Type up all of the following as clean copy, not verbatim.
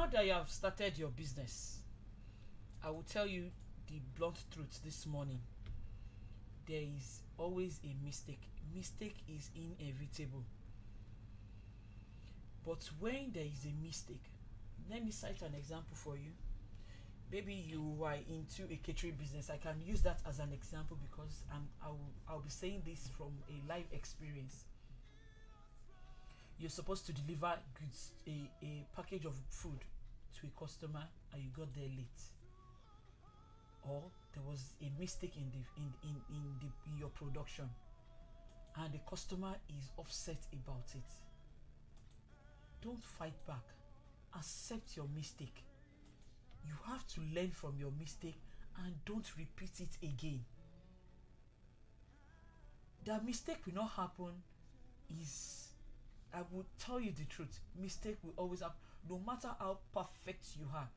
Now that you have started your business, I will tell you the blunt truth this morning. There is always a mistake. Mistake is inevitable. But when there is a mistake, let me cite an example for you. Maybe you are into a catering business. I can use that as an example because I'll be saying this from a live experience. You're supposed to deliver goods, a package of food to a customer, and you got there late, or there was a mistake in your production, and the customer is upset about it. Don't fight back. Accept your mistake. You have to learn from your mistake and don't repeat it again. That mistake will not happen is, I will tell you the truth, mistake will always happen. No matter how perfect you are,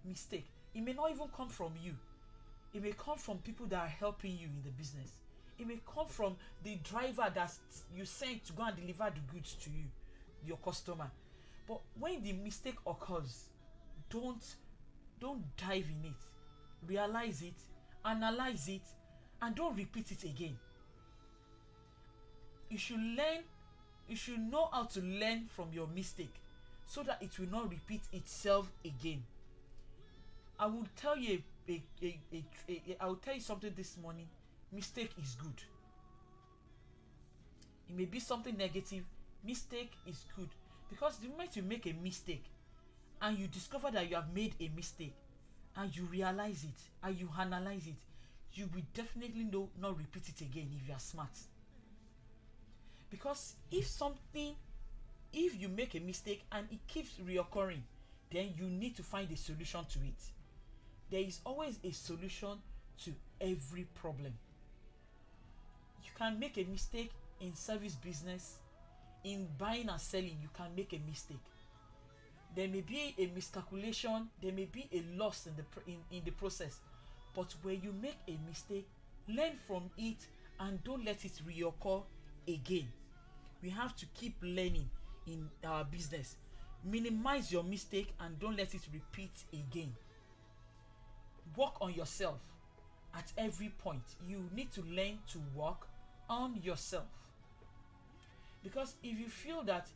mistake. It may not even come from you. It may come from people that are helping you in the business. It may come from the driver that you sent to go and deliver the goods to you, your customer. But when the mistake occurs, don't dive in it. Realize it, analyze it, and don't repeat it again. You should know how to learn from your mistake so that it will not repeat itself again. I will tell you I will tell you something this morning. Mistake is good. It may be something negative. Mistake is good, because the moment you make a mistake and you discover that you have made a mistake and you realize it and you analyze it, you will definitely not repeat it again if you are smart. Because if you make a mistake and it keeps reoccurring, then you need to find a solution to it. There is always a solution to every problem. You can make a mistake in service business. In buying and selling, you can make a mistake. There may be a miscalculation, there may be a loss in the process. But when you make a mistake, learn from it and don't let it reoccur again. We have to keep learning in our business. Minimize your mistake and don't let it repeat again. Work on yourself at every point. You need to learn to work on yourself. Because if you feel that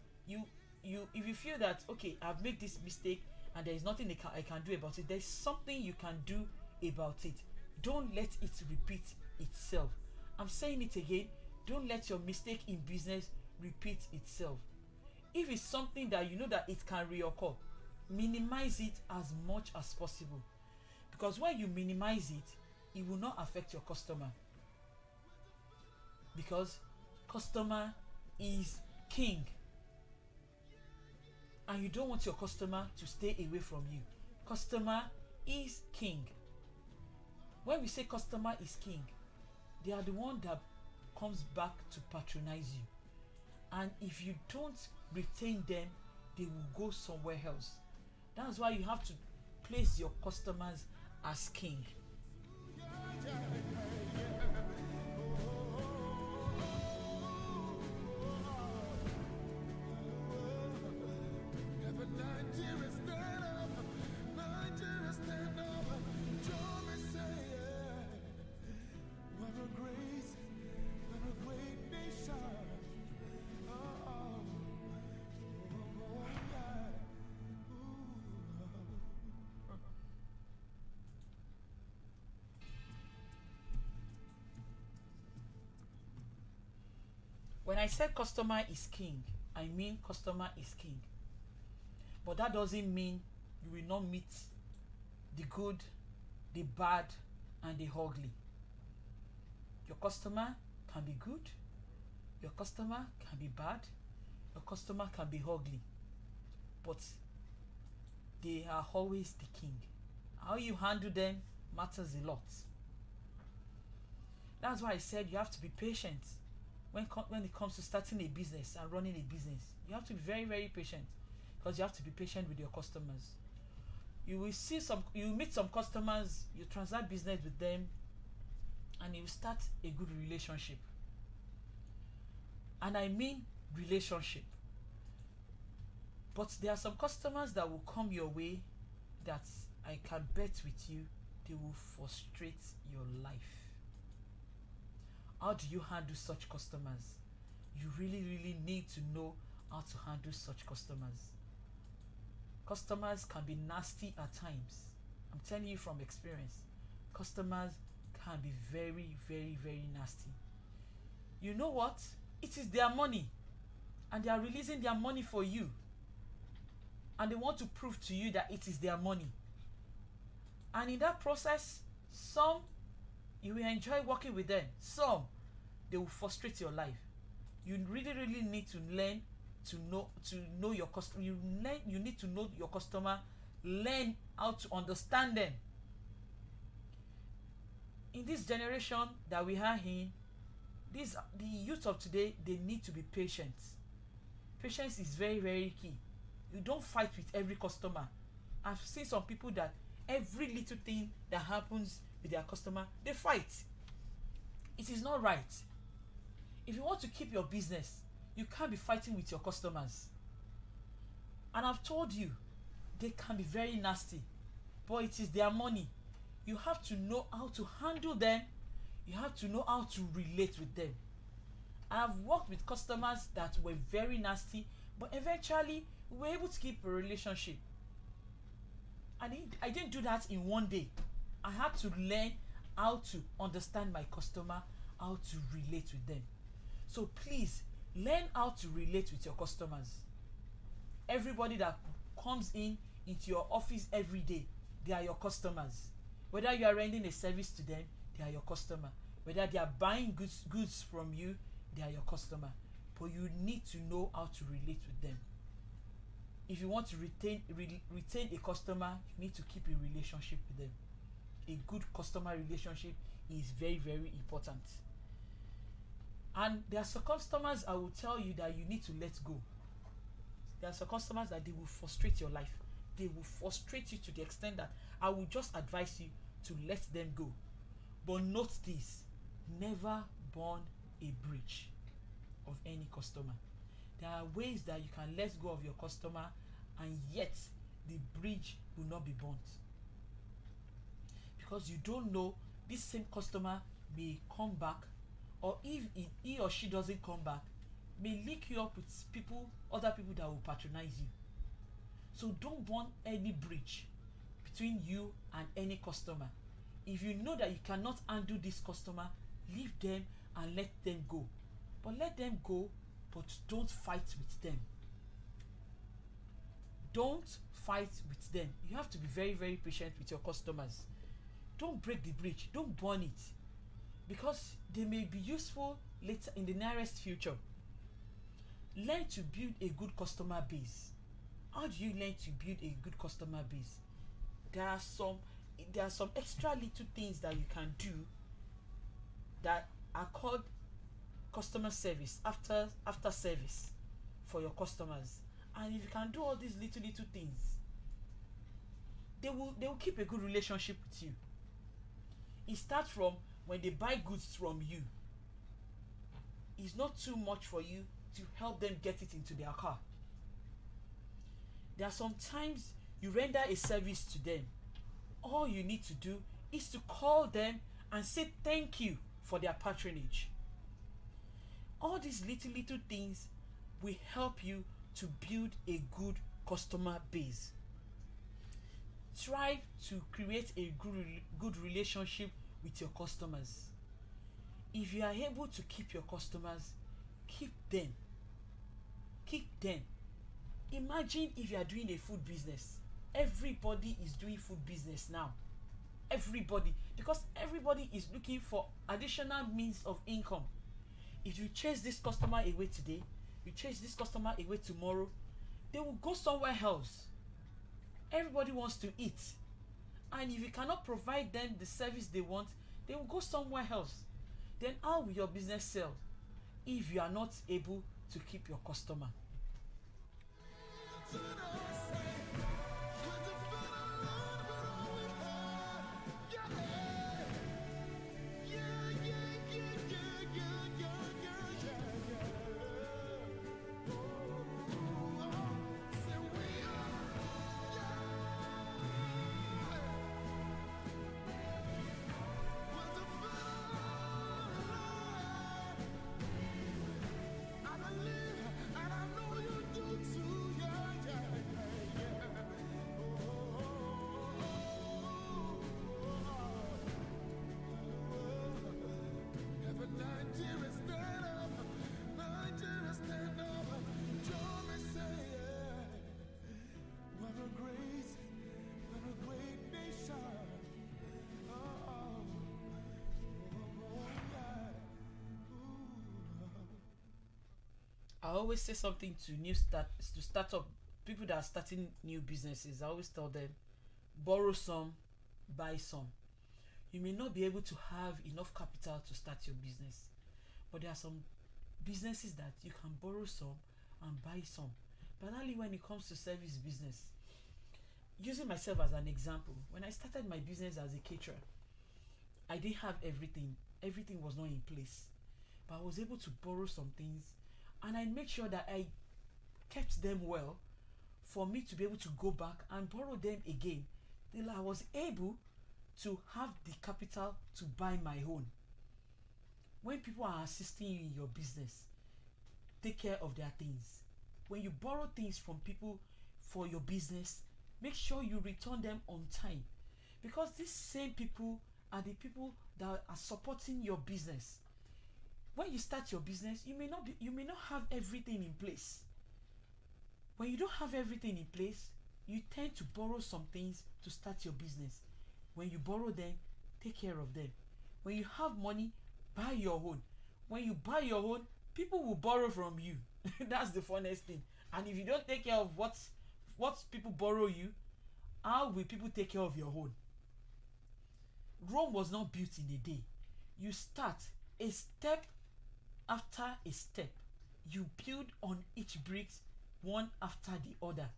okay, I've made this mistake and there is nothing I can do about it, there's something you can do about it. Don't let it repeat itself. I'm saying it again. Don't let your mistake in business repeat itself. If it's something that you know that it can reoccur, minimize it as much as possible. Because when you minimize it, it will not affect your customer. Because customer is king. And you don't want your customer to stay away from you. Customer is king. When we say customer is king, they are the one that comes back to patronize you. And if you don't retain them, they will go somewhere else. That's why you have to place your customers as king. When I said customer is king, I mean customer is king. But that doesn't mean you will not meet the good, the bad, and the ugly. Your customer can be good, your customer can be bad, your customer can be ugly. But they are always the king. How you handle them matters a lot. That's why I said you have to be patient. When it comes to starting a business and running a business, you have to be very, very patient, because you have to be patient with your customers. You meet some customers, you transact business with them, and you start a good relationship. And I mean relationship. But there are some customers that will come your way that I can bet with you they will frustrate your life. How do you handle such customers? You really need to know how to handle such customers. Customers can be nasty at times. I'm telling you from experience. Customers can be very nasty. You know what? It is their money, and they are releasing their money for you, and they want to prove to you that it is their money. And in that process, some you will enjoy working with them, some they will frustrate your life. You really need to learn to know your customer. You need to know your customer, learn how to understand them. In this generation that we are in, the youth of today, they need to be patient. Patience is very key. You don't fight with every customer. I've seen some people that every little thing that happens with their customer, they fight. It is not right. If you want to keep your business, you can't be fighting with your customers. And I've told you, they can be very nasty, but it is their money. You have to know how to handle them. You have to know how to relate with them. I've worked with customers that were very nasty, but eventually we were able to keep a relationship. I didn't do that in one day. I had to learn how to understand my customer, how to relate with them. So please, learn how to relate with your customers. Everybody that comes into your office every day, they are your customers. Whether you are rendering a service to them, they are your customer. Whether they are buying goods from you, they are your customer. But you need to know how to relate with them. If you want to retain a customer, you need to keep a relationship with them. A good customer relationship is very important. And there are some customers I will tell you that you need to let go. There are some customers that they will frustrate your life. They will frustrate you to the extent that I will just advise you to let them go. But note this, never burn a bridge of any customer. There are ways that you can let go of your customer and yet the bridge will not be burnt. Because you don't know, this same customer may come back, or if he or she doesn't come back, may link you up with other people that will patronize you. So don't burn any bridge between you and any customer. If you know that you cannot undo this customer, leave them and let them go. But let them go, but don't fight with them. Don't fight with them. You have to be very patient with your customers. Don't break the bridge. Don't burn it. Because they may be useful later in the nearest future. Learn to build a good customer base. How do you learn to build a good customer base? There are some extra little things that you can do that are called customer service, after service for your customers. And if you can do all these little things, they will keep a good relationship with you. It starts from when they buy goods from you. It's not too much for you to help them get it into their car. There are some times you render a service to them. All you need to do is to call them and say thank you for their patronage. All these little things will help you to build a good customer base. Try to create a good relationship with your customers. If you are able to keep your customers, keep them. Keep them. Imagine if you are doing a food business. Everybody is doing food business now. Everybody. Because everybody is looking for additional means of income. If you chase this customer away today, you chase this customer away tomorrow, they will go somewhere else. Everybody wants to eat. And if you cannot provide them the service they want, they will go somewhere else. Then how will your business sell if you are not able to keep your customer? I always say something to new start to start up people that are starting new businesses. I always tell them, borrow some, buy some. You may not be able to have enough capital to start your business, but there are some businesses that you can borrow some and buy some. Particularly when it comes to service business. Using myself as an example, when I started my business as a caterer, I didn't have everything. Everything was not in place. But I was able to borrow some things, and I made sure that I kept them well for me to be able to go back and borrow them again till I was able to have the capital to buy my own. When people are assisting you in your business, take care of their things. When you borrow things from people for your business, make sure you return them on time, because these same people are the people that are supporting your business. When you start your business, you may not have everything in place. When you don't have everything in place, you tend to borrow some things to start your business. When you borrow them, take care of them. When you have money, buy your own. When you buy your own, people will borrow from you. That's the funniest thing. And if you don't take care of what people borrow you, how will people take care of your own? Rome was not built in a day. You start a step after a step. You build on each brick one after the other.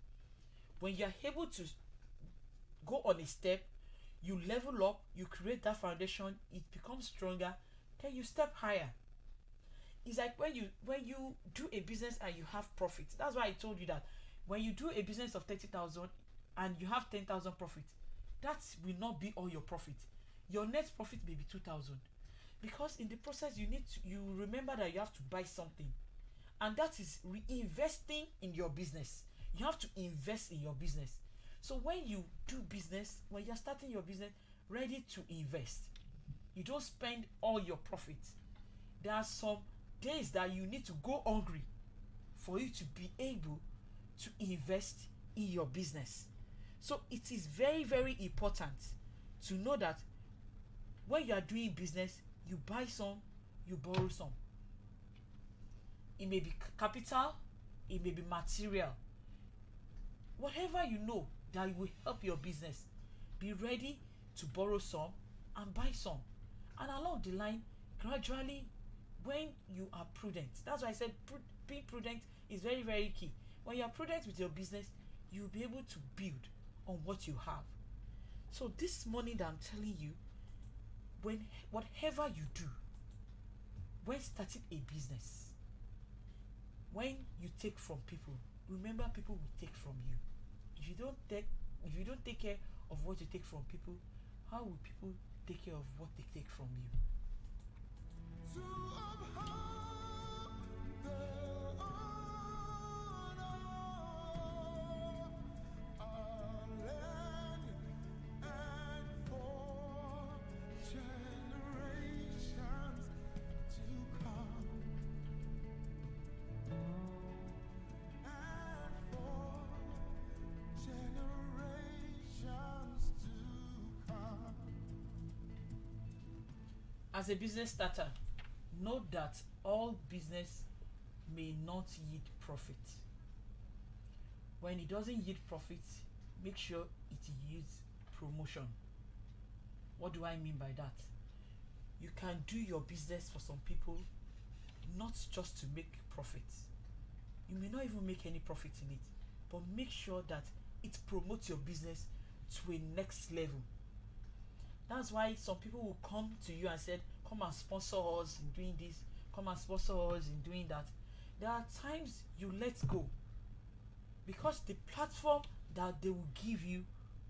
When you are able to go on a step, you level up, you create that foundation, it becomes stronger, then you step higher. It's like when you do a business and you have profit. That's why I told you that when you do a business of 30,000 and you have 10,000 profit, that will not be all your profit. Your net profit may be 2,000, because in the process you remember that you have to buy something, and that is reinvesting in your business. You have to invest in your business. So when you do business, when you're starting your business, ready to invest. You don't spend all your profit. There are some days that you need to go hungry for you to be able to invest in your business. So it is very, very important to know that when you are doing business, you buy some, you borrow some. It may be capital, it may be material. Whatever you know that will help your business, be ready to borrow some and buy some. And along the line, gradually, when you are prudent, that's why I said being prudent is very, very key. When you are prudent with your business, you'll be able to build on what you have. So this morning that I'm telling you, when whatever you do, when starting a business, when you take from people, remember people will take from you. If you don't take care of what you take from people, how will people take care of what they take from you? To uphold the honor of our land and for generations to come, and for generations to come. As a business starter, note that all business may not yield profit. When it doesn't yield profit, make sure it yields promotion. What do I mean by that? You can do your business for some people not just to make profit. You may not even make any profit in it, but make sure that it promotes your business to a next level. That's why some people will come to you and say, come and sponsor us in doing this, come and sponsor us in doing that. There are times you let go, because the platform that they will give you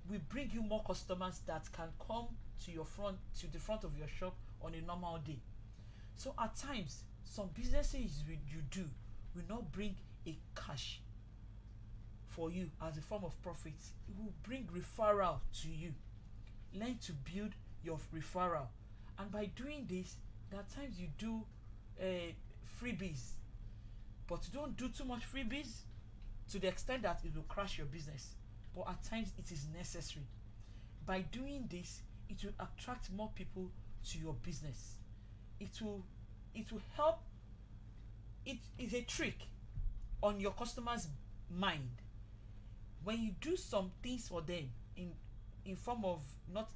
will bring you more customers that can come to the front of your shop on a normal day. So at times, some businesses you do will not bring a cash for you as a form of profit. It will bring referral to you. Learn to build your referral, and by doing this, there are times you do freebies, but you don't do too much freebies to the extent that it will crash your business. But at times it is necessary. By doing this, it will attract more people to your business. It will help. It is a trick on your customers mind, when you do some things for them in form of not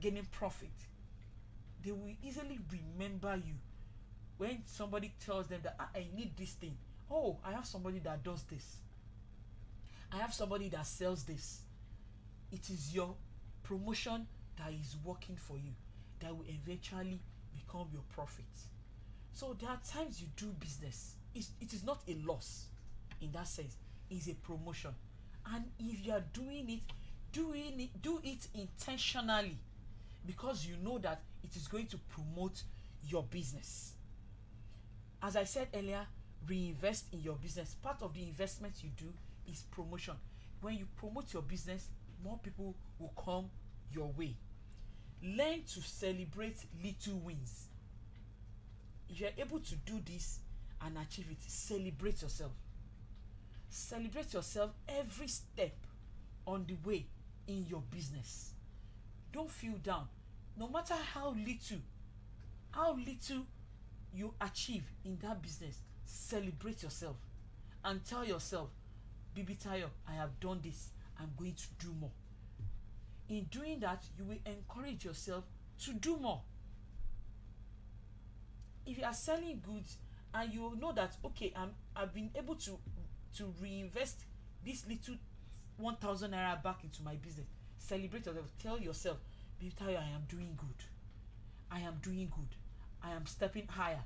gaining profit, they will easily remember you. When somebody tells them that, I need this thing, oh, I have somebody that does this, I have somebody that sells this. It is your promotion that is working for you that will eventually become your profit. So there are times you do business, it is not a loss in that sense, it's a promotion. And if you are do it intentionally, because you know that it is going to promote your business. As I said earlier, reinvest in your business. Part of the investment you do is promotion. When you promote your business, more people will come your way. Learn to celebrate little wins. If you're able to do this and achieve it, celebrate yourself. Celebrate yourself every step on the way in your business. Don't feel down. No matter how little you achieve in that business, celebrate yourself and tell yourself, Bibi Tayo, I have done this, I'm going to do more. In doing that, you will encourage yourself to do more. If you are selling goods and you know that, okay, I've been able to reinvest this little 1,000 naira back into my business, celebrate yourself. Tell yourself, Bibi Tayo, I am doing good, I am doing good, I am stepping higher.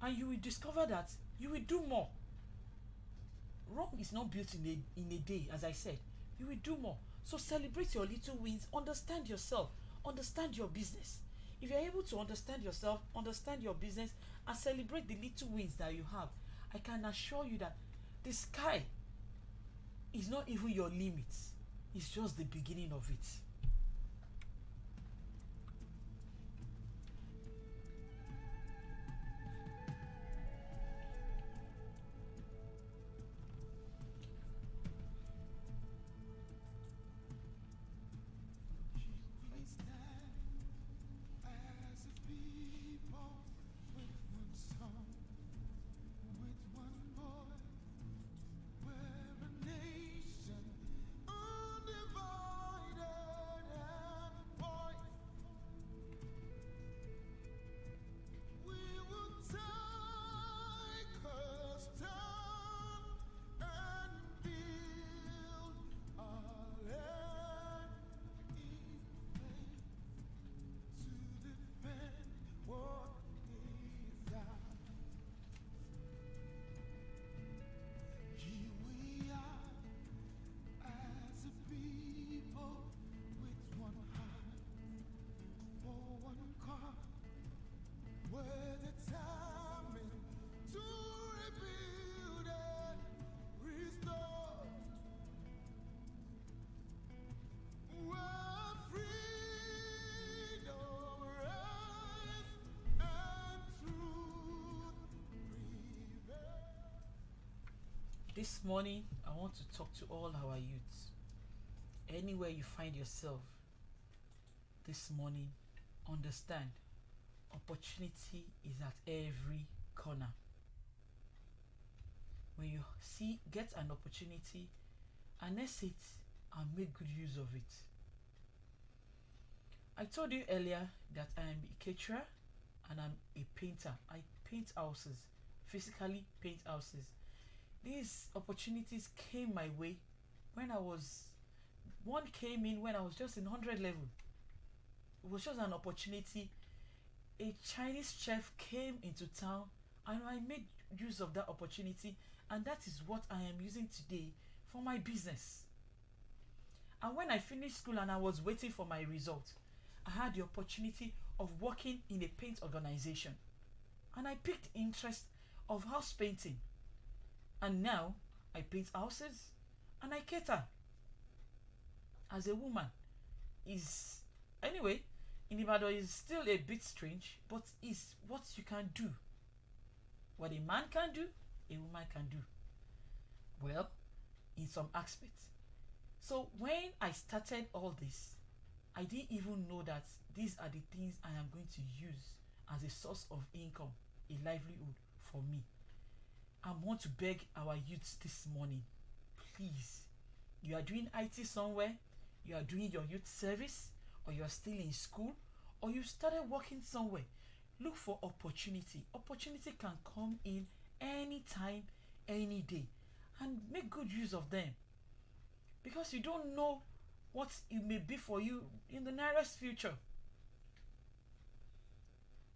And you will discover that you will do more. Rome is not built in a day, as I said. You will do more. So celebrate your little wins. Understand yourself. Understand your business. If you're able to understand yourself, understand your business, and celebrate the little wins that you have, I can assure you that the sky is not even your limit. It's just the beginning of it. This morning, I want to talk to all our youths. Anywhere you find yourself this morning, understand opportunity is at every corner. When you get an opportunity, harness it and make good use of it. I told you earlier that I am a caterer and I'm a painter. I paint houses, physically paint houses. These opportunities came my way one came in when I was just in 100 level. It was just an opportunity. A Chinese chef came into town and I made use of that opportunity, and that is what I am using today for my business. And when I finished school and I was waiting for my result, I had the opportunity of working in a paint organization, and I picked interest of house painting. And now I paint houses and I cater. As a woman, is anyway in Ibadan is still a bit strange, but it's what you can do. What a man can do, a woman can do. Well, in some aspects. So when I started all this, I didn't even know that these are the things I am going to use as a source of income, a livelihood for me. I want to beg our youths this morning, please, you are doing IT somewhere, you are doing your youth service, or you are still in school, or you started working somewhere, look for opportunity. Opportunity can come in anytime, any day, and make good use of them, because you don't know what it may be for you in the nearest future.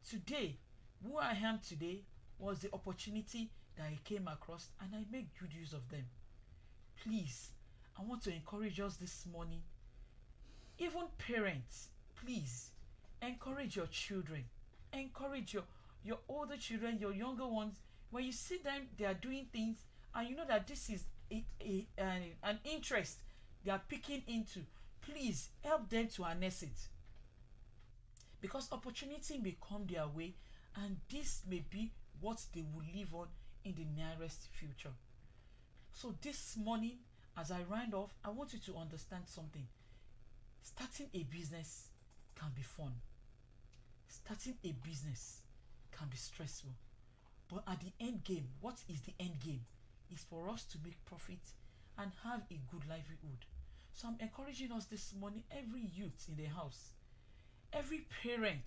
Today, who I am today was the opportunity that I came across, and I make good use of them. Please, I want to encourage us this morning, even parents, please encourage your children, encourage your older children, your younger ones. When you see them, they are doing things, and you know that this is an interest they are picking into, please help them to harness it, because opportunity may come their way, and this may be what they will live on in the nearest future. So this morning, as I round off, I want you to understand something. Starting a business can be fun. Starting a business can be stressful. But at the end game, what is the end game? Is for us to make profit and have a good livelihood. So I'm encouraging us this morning, every youth in the house, every parent,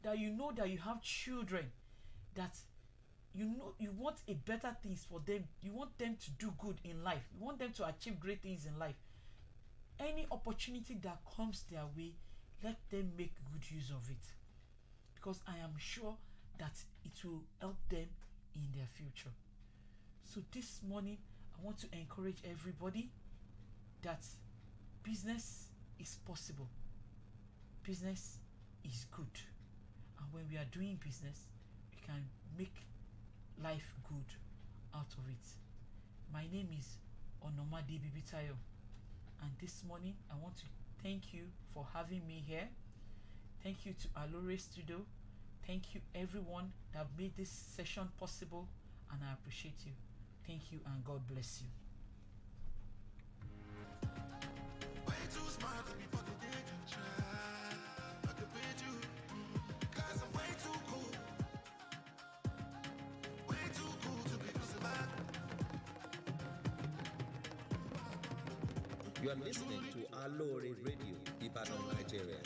that you know that you have children, that you know you want a better things for them, you want them to do good in life, you want them to achieve great things in life. Any opportunity that comes their way, let them make good use of it, because I am sure that it will help them in their future. So this morning, I want to encourage everybody that business is possible, business is good, and when we are doing business, we can make life good out of it. My name is Onomade Bibitayo, and this morning I want to thank you for having me here. Thank you to Aloore Studio. Thank you everyone that made this session possible, and I appreciate you. Thank you, and God bless you. You are listening to Aloore Radio, Ibadan, Nigeria.